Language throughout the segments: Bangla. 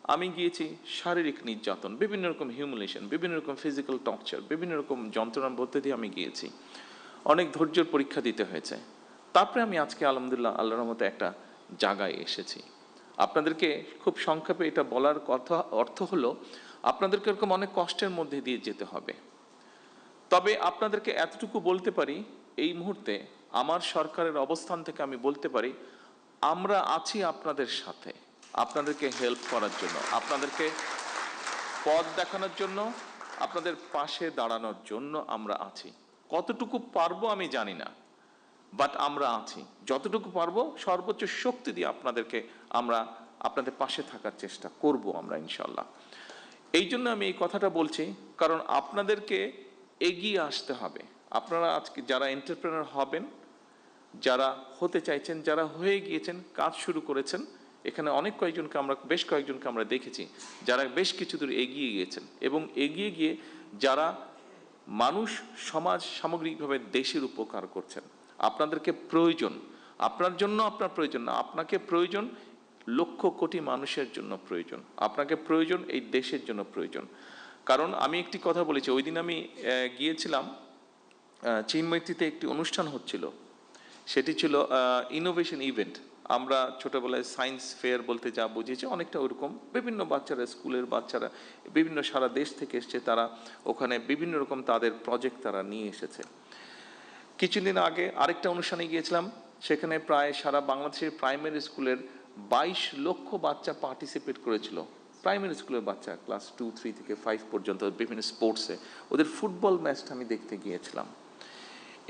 আমি গিয়েছি শারীরিক নির্যাতন, বিভিন্ন রকম হিউমিলেশন, বিভিন্ন রকম ফিজিক্যাল টর্চার, বিভিন্ন রকম যন্ত্রণার মধ্যে দিয়ে আমি গিয়েছি। অনেক ধৈর্যের পরীক্ষা দিতে হয়েছে। তারপরে আমি আজকে আলহামদুলিল্লাহ আল্লাহর রহমতে একটা জায়গায় এসেছি। আপনাদেরকে খুব সংক্ষেপে এটা বলার কথা অর্থ হলো, আপনাদেরকে এরকম অনেক কষ্টের মধ্যে দিয়ে যেতে হবে। তবে আপনাদেরকে এতটুকু বলতে পারি, এই মুহূর্তে আমার সরকারের অবস্থান থেকে আমি বলতে পারি, আমরা আছি আপনাদের সাথে, আপনাদেরকে হেল্প করার জন্য, আপনাদেরকে পথ দেখানোর জন্য, আপনাদের পাশে দাঁড়ানোর জন্য আমরা আছি। কতটুকু পারবো আমি জানি না, বাট আমরা আছি। যতটুকু পারবো সর্বোচ্চ শক্তি দিয়ে আমরা আপনাদের পাশে থাকার চেষ্টা করব আমরা ইনশাল্লাহ। এই জন্য আমি এই কথাটা বলছি, কারণ আপনাদেরকে এগিয়ে আসতে হবে। আপনারা আজকে যারা এন্টারপ্রেনার হবেন, যারা হতে চাইছেন, যারা হয়ে গিয়েছেন, কাজ শুরু করেছেন, এখানে বেশ কয়েকজনকে আমরা দেখেছি যারা বেশ কিছু দূর এগিয়ে গিয়েছেন, এবং এগিয়ে গিয়ে যারা মানুষ, সমাজ, সামগ্রিকভাবে দেশের উপকার করছেন। আপনাদেরকে প্রয়োজন, আপনার জন্য আপনার প্রয়োজন না, আপনাকে প্রয়োজন লক্ষ কোটি মানুষের জন্য প্রয়োজন, আপনাকে প্রয়োজন এই দেশের জন্য প্রয়োজন। কারণ আমি একটি কথা বলেছি, ওই দিন আমি গিয়েছিলাম চিন্ময়ীতে, একটি অনুষ্ঠান হচ্ছিল, সেটি ছিল ইনোভেশন ইভেন্ট। আমরা ছোটবেলায় সায়েন্স ফেয়ার বলতে যা বুঝেছি, অনেকটা ওরকম। বিভিন্ন বাচ্চারা, স্কুলের বাচ্চারা, বিভিন্ন সারা দেশ থেকে এসছে, তারা ওখানে বিভিন্ন রকম তাদের প্রজেক্ট তারা নিয়ে এসেছে। কিছুদিন আগে আরেকটা অনুষ্ঠানে গিয়েছিলাম, সেখানে প্রায় সারা বাংলাদেশের প্রাইমারি স্কুলের 22 লক্ষ বাচ্চা পার্টিসিপেট করেছিল। প্রাইমারি স্কুলের বাচ্চা, ক্লাস 2, 3 থেকে 5 পর্যন্ত, বিভিন্ন স্পোর্টসে। ওদের ফুটবল ম্যাচটা আমি দেখতে গিয়েছিলাম।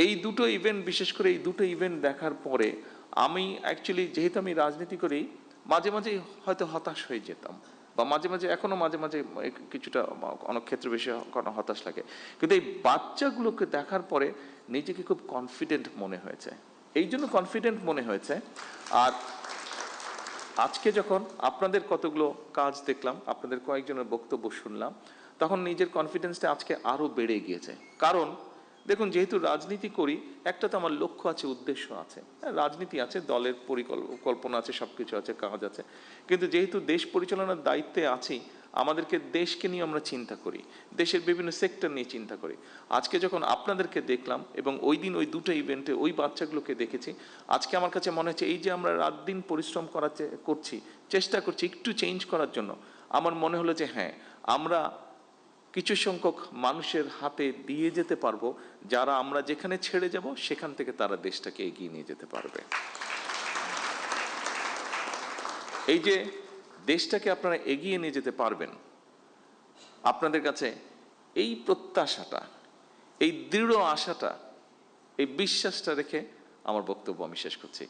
এই দুটো ইভেন্ট, বিশেষ করে এই দুটো ইভেন্ট দেখার পরে আমি অ্যাকচুয়ালি, যেহেতু আমি রাজনীতি করি, মাঝে মাঝে হয়তো হতাশ হয়ে যেতাম, বা মাঝে মাঝে এখনো মাঝে মাঝে কিছুটা অনেক ক্ষেত্রে বেশি হতাশ লাগে। কিন্তু এই বাচ্চাগুলোকে দেখার পরে নিজেকে খুব কনফিডেন্ট মনে হয়েছে। এই জন্য কনফিডেন্ট মনে হয়েছে। আর আজকে যখন আপনাদের কতগুলো কাজ দেখলাম, আপনাদের কয়েকজনের বক্তব্য শুনলাম, তখন নিজের কনফিডেন্সটা আজকে আরো বেড়ে গিয়েছে। কারণ দেখুন, যেহেতু রাজনীতি করি, একটা তো আমার লক্ষ্য আছে, উদ্দেশ্য আছে। রাজনীতি আছে, দলের পরিকল্পনা আছে, সবকিছু আছে, কাজ আছে। কিন্তু যেহেতু দেশ পরিচালনার দায়িত্বে আছি, আমাদেরকে দেশকে নিয়ে আমরা চিন্তা করি, দেশের বিভিন্ন সেক্টর নিয়ে চিন্তা করি। আজকে যখন আপনাদেরকে দেখলাম, এবং ওই দিন ওই দুটো ইভেন্টে ওই বাচ্চাগুলোকে দেখেছি, আজকে আমার কাছে মনে হচ্ছে এই যে আমরা রাত দিন পরিশ্রম করছি, চেষ্টা করছি একটু চেঞ্জ করার জন্য, আমার মনে হলো যে হ্যাঁ, আমরা কিছু সংখ্যক মানুষের হাতে দিয়ে যেতে পারবো, যারা আমরা যেখানে ছেড়ে যাব সেখান থেকে তারা দেশটাকে এগিয়ে নিয়ে যেতে পারবে। এই যে দেশটাকে আপনারা এগিয়ে নিয়ে যেতে পারবেন, আপনাদের কাছে এই প্রত্যাশাটা, এই দৃঢ় আশাটা, এই বিশ্বাসটা রেখে আমার বক্তব্য আমি শেষ করছি।